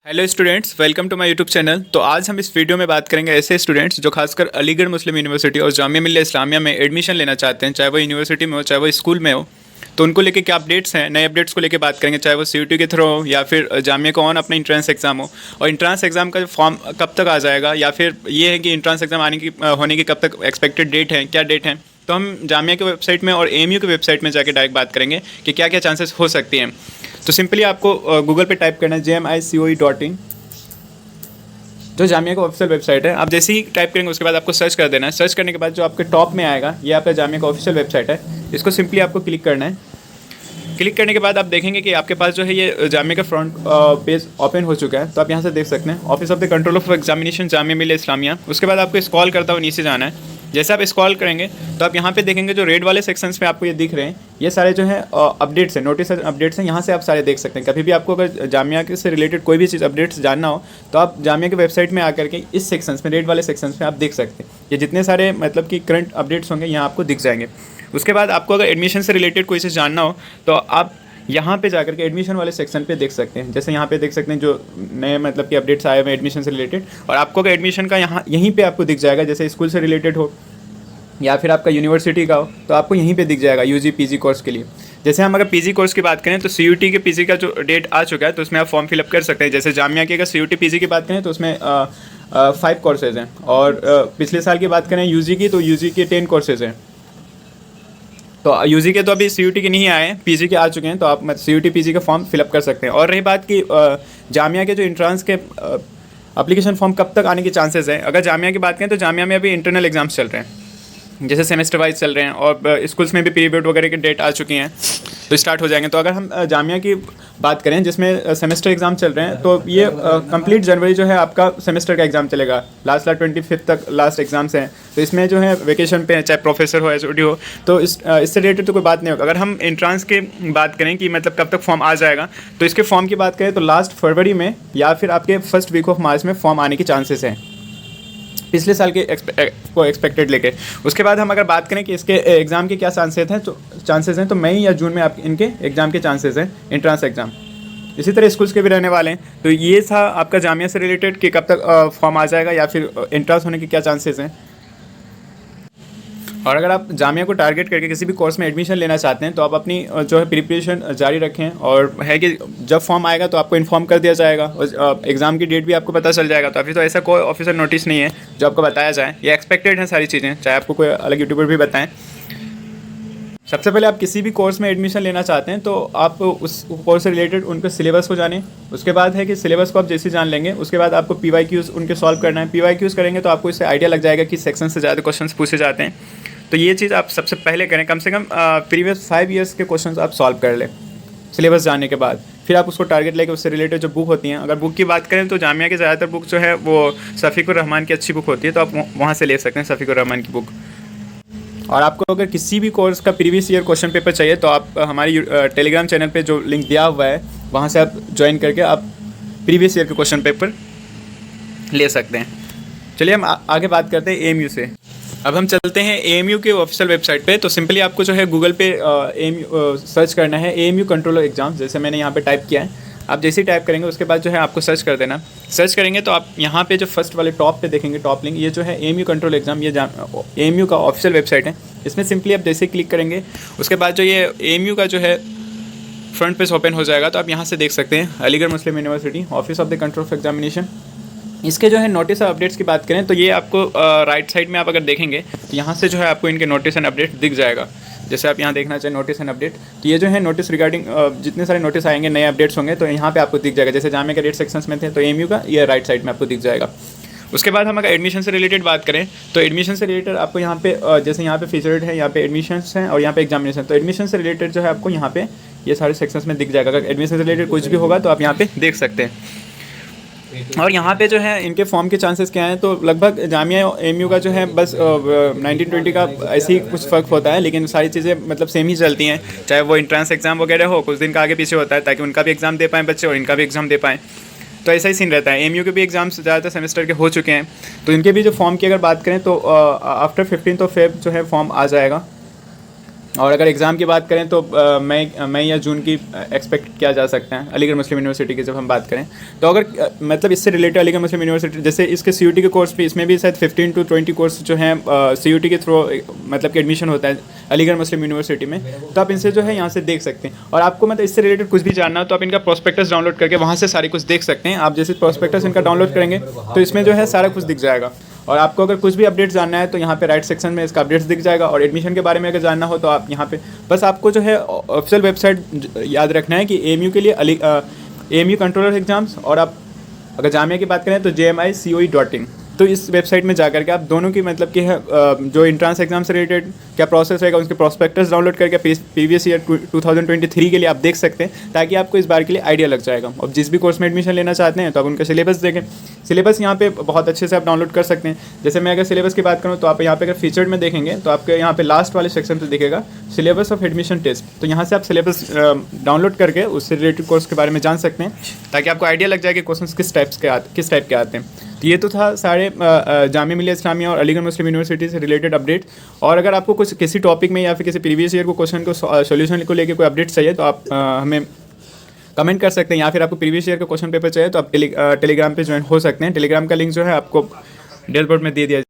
Hello students, welcome to my YouTube channel. तो आज हम इस वीडियो में बात करेंगे ऐसे स्टूडेंट्स जो खासकर अलीगढ़ मुस्लिम यूनिवर्सिटी और जामिया मिल्लिया इस्लामिया में एडमिशन लेना चाहते हैं, चाहे वो यूनिवर्सिटी में हो चाहे वो स्कूल में हो। तो उनको लेके क्या अपडेट्स हैं, नए अपडेट्स को लेके बात करेंगे, चाहे वो सीयूटी के थ्रू हो या फिर जामिया का ऑन अपना इंट्रेंस एग्जाम हो। और इंट्रांस एग्जाम का फॉर्म कब तक आ जाएगा, या फिर ये है कि इंट्रांस एग्जाम होने की कब तक एक्सपेक्टेड डेट है, क्या डेट है। तो हम जामिया के वेबसाइट में और एएमयू के वेबसाइट में जाके डायरेक्ट बात करेंगे कि क्या क्या चांसेस हो सकती हैं। तो सिंपली आपको गूगल पे टाइप करना है JMICOE.in, जो जामिया का ऑफिशियल वेबसाइट है। आप जैसे ही टाइप करेंगे उसके बाद आपको सर्च कर देना है। सर्च करने के बाद जो आपके टॉप में आएगा ये आपका जामिया का ऑफिशियल वेबसाइट है। इसको सिंपली आपको क्लिक करना है। क्लिक करने के बाद आप देखेंगे कि आपके पास जो है ये जामिया का फ्रंट पेज ओपन हो चुका है। तो आप यहाँ से देख सकते हैं office of the control of examination Jamia Millia Islamia. उसके बाद आपको स्क्रॉल करता हुआ नीचे जाना है। जैसे आप स्क्रॉल करेंगे तो आप यहाँ पे देखेंगे जो रेड वाले सेक्शंस में आपको ये दिख रहे हैं, ये सारे जो है अपडेट्स हैं, नोटिस अपडेट्स हैं। यहाँ से आप सारे देख सकते हैं। कभी भी आपको अगर जामिया के से रिलेटेड कोई भी चीज़ अपडेट्स जानना हो तो आप जामिया के वेबसाइट में आकर के इस सेक्शंस में, रेड वाले सेक्शंस में आप देख सकते हैं। ये जितने सारे मतलब कि करंट अपडेट्स होंगे यहाँ आपको दिख जाएंगे। उसके बाद आपको अगर एडमिशन से रिलेटेड कोई चीज़ जानना हो तो आप यहाँ पे जाकर के एडमिशन वाले सेक्शन पे देख सकते हैं। जैसे यहाँ पे देख सकते हैं जो नए मतलब कि अपडेट्स आए हुए हैं एडमिशन से रिलेटेड। और आपको अगर एडमिशन का यहीं पे आपको दिख जाएगा, जैसे स्कूल से रिलेटेड हो या फिर आपका यूनिवर्सिटी का हो तो आपको यहीं पे दिख जाएगा यूजी पीजी कोर्स के लिए। जैसे हम अगर पीजी कोर्स की बात करें तो सीयूटी के पीजी का जो डेट आ चुका है तो उसमें आप फॉर्म फिलअप कर सकते हैं। जैसे जामिया के अगर सीयूटी पीजी की बात करें तो उसमें 5 कोर्सेज हैं, और पिछले साल की बात करें यूजी की तो यूजी के 10 कोर्सेज हैं। तो यूजी के तो अभी सीयूटी के नहीं आए हैं, पीजी के आ चुके हैं। तो आप सीयूटी पीजी का फॉर्म फिलअप कर सकते हैं। और रही बात कि जामिया के जो इंट्रांस के एप्लीकेशन फॉर्म कब तक आने के चांसेस हैं, अगर जामिया की बात करें तो जामिया में अभी इंटरनल एग्जाम्स चल रहे हैं, जैसे सेमेस्टर वाइज चल रहे हैं। और स्कूल्स में भी पीरियड वगैरह के डेट आ चुकी हैं तो स्टार्ट हो जाएंगे। तो अगर हम जामिया की बात करें जिसमें सेमेस्टर एग्जाम चल रहे हैं तो ये कंप्लीट जनवरी जो है आपका सेमेस्टर का एग्ज़ाम चलेगा। लास्ट 25 तक लास्ट एग्जाम्स हैं। तो इसमें जो है वेकेशन पे है, चाहे प्रोफेसर हो एचओडी हो, तो इससे रिलेटेड तो कोई बात नहीं होगा। अगर हम एंट्रांस की बात करें कि मतलब कब तक फॉर्म आ जाएगा, तो इसके फॉर्म की बात करें तो लास्ट फरवरी में या फिर आपके फर्स्ट वीक ऑफ मार्च में फॉर्म आने की चांसेस हैं, पिछले साल के को एक्सपेक्टेड लेके। उसके बाद हम अगर बात करें कि इसके एग्ज़ाम के क्या चांसेस हैं तो मई या जून में आप इनके एग्ज़ाम के चांसेस हैं, एंट्रांस एग्ज़ाम। इसी तरह स्कूल्स के भी रहने वाले हैं। तो ये था आपका जामिया से रिलेटेड कि कब तक फॉर्म आ जाएगा या फिर एंट्रांस होने के क्या चांसेस हैं। और अगर आप जामिया को टारगेट करके किसी भी कोर्स में एडमिशन लेना चाहते हैं तो आप अपनी जो है प्रिपरेशन जारी रखें। और है कि जब फॉर्म आएगा तो आपको इन्फॉर्म कर दिया जाएगा और एग्ज़ाम की डेट भी आपको पता चल जाएगा। तो अभी तो ऐसा कोई ऑफिशियल नोटिस नहीं है जो आपको बताया जाए, ये एक्सपेक्टेड है सारी चीज़ें, चाहे आपको कोई अलग यूट्यूबर भी बताएं। सबसे पहले आप किसी भी कोर्स में एडमिशन लेना चाहते हैं तो आप उस कोर्स से रिलेटेड उनके सिलेबस को जानें। उसके बाद है कि सिलेबस को आप जैसे जान लेंगे उसके बाद आपको PYQs उनके सॉल्व करना है। PYQs करेंगे तो आपको इससे आइडिया लग जाएगा कि सेक्शन से ज़्यादा क्वेश्चंस पूछे जाते हैं। तो ये चीज़ आप सबसे पहले करें, कम से कम प्रीवियस 5 ईयर्स के क्वेश्चंस आप सॉल्व कर लें सिलेबस जानने के बाद। फिर आप उसको टारगेट लेके उससे रिलेटेड जो बुक होती हैं, अगर बुक की बात करें तो जामिया की ज़्यादातर बुक जो है वो शफीकुर रहमान की अच्छी बुक होती है, तो आप वहाँ से ले सकते हैं शफीकुर रहमान की बुक। और आपको अगर किसी भी कोर्स का प्रीवियस ईयर क्वेश्चन पेपर चाहिए तो आप हमारी टेलीग्राम चैनल पे जो लिंक दिया हुआ है वहाँ से आप ज्वाइन करके आप प्रीवियस ईयर के क्वेश्चन पेपर ले सकते हैं। चलिए हम आगे बात करते हैं AMU से। अब हम चलते हैं AMU के ऑफिशियल वेबसाइट पे। तो सिंपली आपको जो है गूगल पे AMU सर्च करना है, AMU कंट्रोलर एग्जाम, जैसे मैंने यहाँ पे टाइप किया है। आप जैसे ही टाइप करेंगे उसके बाद जो है आपको सर्च कर देना। सर्च करेंगे तो आप यहाँ पे जो फर्स्ट वाले टॉप पे देखेंगे, टॉप लिंक, ये जो है AMU कंट्रोल एग्जाम, ये AMU का ऑफिशियल वेबसाइट है। इसमें सिंपली आप जैसे क्लिक करेंगे उसके बाद जो ये AMU का जो है फ्रंट पेज ओपन हो जाएगा। तो आप यहाँ से देख सकते हैं Aligarh Muslim university, office of the control of examination. इसके जो है नोटिस और अपडेट्स की बात करें तो ये आपको राइट साइड में आप अगर देखेंगे तो यहाँ से जो है आपको इनके नोटिस एंड अपडेट दिख जाएगा। जैसे आप यहाँ देखना चाहिए नोटिस एंड अपडेट, तो ये जो है नोटिस रिगार्डिंग जितने सारे नोटिस आएंगे, नए अपडेट्स होंगे तो यहाँ पे आपको दिख जाएगा। जैसे जामिया के डेट सेक्शंस में थे तो AMU का ये राइट साइड में आपको दिख जाएगा। उसके बाद हम अगर एडमिशन से रिलेटेड बात करें तो एडमिशन से रिलेटेड आपको यहाँ पे जैसे यहाँ पे फीचर्ड है, यहाँ पे एडमिशन्स हैं और यहाँ पे एग्जामिनेशन। तो एडमिशन से रिलेटेड जो है आपको यहाँ पे ये सारे सेक्शंस में दिख जाएगा। अगर एडमिशन से रिलेटेड कुछ भी होगा तो आप यहाँ पे देख सकते हैं। और यहाँ पे जो है इनके फॉर्म के चांसेस क्या हैं, तो लगभग जामिया AMU का जो है बस 19-20 का ऐसे ही कुछ फ़र्क होता है, लेकिन सारी चीज़ें मतलब सेम ही चलती हैं। चाहे वो इंट्रांस एग्ज़ाम वगैरह हो, कुछ दिन का आगे पीछे होता है ताकि उनका भी एग्ज़ाम दे पाएँ बच्चे और इनका भी एग्ज़ाम दे पाएँ। तो ऐसा ही सीन रहता है। AMU के भी एग्ज़ाम्स ज़्यादातर सेमेस्टर के हो चुके हैं, तो इनके भी जो फॉर्म की अगर बात करें तो आफ्टर 15 Feb जो है फॉर्म आ जाएगा। और अगर एग्ज़ाम की बात करें तो मई या जून की एक्सपेक्ट किया जा सकता है अलीगढ़ मुस्लिम यूनिवर्सिटी की जब हम बात करें तो। अगर मतलब इससे रिलेटेड अलीगढ़ मुस्लिम यूनिवर्सिटी जैसे इसके CUT के कोर्स भी, इसमें भी शायद 15 to 20 कोर्स जो हैं CUT के थ्रू मतलब कि एडमिशन होता है अलीगढ़ मुस्लिम यूनिवर्सिटी में। तो आप इनसे जो है यहाँ से देख सकते हैं। और आपको मतलब इससे रिलेटेड कुछ भी जानना हो तो आप इनका प्रोस्पेक्टस डाउनलोड करके वहाँ से सारी कुछ देख सकते हैं। आप जैसे प्रोस्पेक्टस इनका डाउनलोड करेंगे तो इसमें जो है सारा कुछ दिख जाएगा। और आपको अगर कुछ भी अपडेट्स जानना है तो यहाँ पे राइट सेक्शन में इसका अपडेट्स दिख जाएगा। और एडमिशन के बारे में अगर जानना हो तो आप यहाँ पे बस आपको जो है ऑफिशियल वेबसाइट याद रखना है कि AMU के लिए AMU कंट्रोलर एग्जाम्स, और आप अगर जामिया की बात करें तो JMICOE.in। तो इस वेबसाइट में जाकर के आप दोनों की मतलब कि जो इंट्रांस एग्जाम से रिलेटेड क्या प्रोसेस रहेगा उसके प्रोस्पेक्टस डाउनलोड करके प्रीवियस ईयर 2023 के लिए आप देख सकते हैं, ताकि आपको इस बार के लिए आइडिया लग जाएगा। और जिस भी कोर्स में एडमिशन लेना चाहते हैं तो आप उनका सिलेबस देखें। सिलेबस यहाँ पे बहुत अच्छे से आप डाउनलोड कर सकते हैं। जैसे मैं अगर सिलेबस की बात करूँ तो आप यहाँ पे अगर फीचर्ड में देखेंगे तो आपके यहाँ पे लास्ट वाले सेक्शन पे दिखेगा सिलेबस ऑफ एडमिशन टेस्ट। तो यहाँ से आप सिलेबस डाउनलोड करके उससे रिलेटेड कोर्स के बारे में जान सकते हैं, ताकि आपको आइडिया लग जाए कि क्वेश्चन किस टाइप के आते हैं। तो ये तो था सारे जामिया मिलिया इस्लामिया और अलीगढ़ मुस्लिम यूनिवर्सिटी से रिलेटेड अपडेट। और अगर आपको कुछ किसी टॉपिक में या फिर किसी प्रीवियस ईयर को क्वेश्चन को सॉल्यूशन को लेकर कोई अपडेट चाहिए तो आप हमें कमेंट कर सकते हैं। या फिर आपको प्रीवियस ईयर का क्वेश्चन पेपर चाहिए तो आप टेलीग्राम पे ज्वाइन हो सकते हैं। टेलीग्राम का लिंक जो है आपको डैशबोर्ड में दे दिया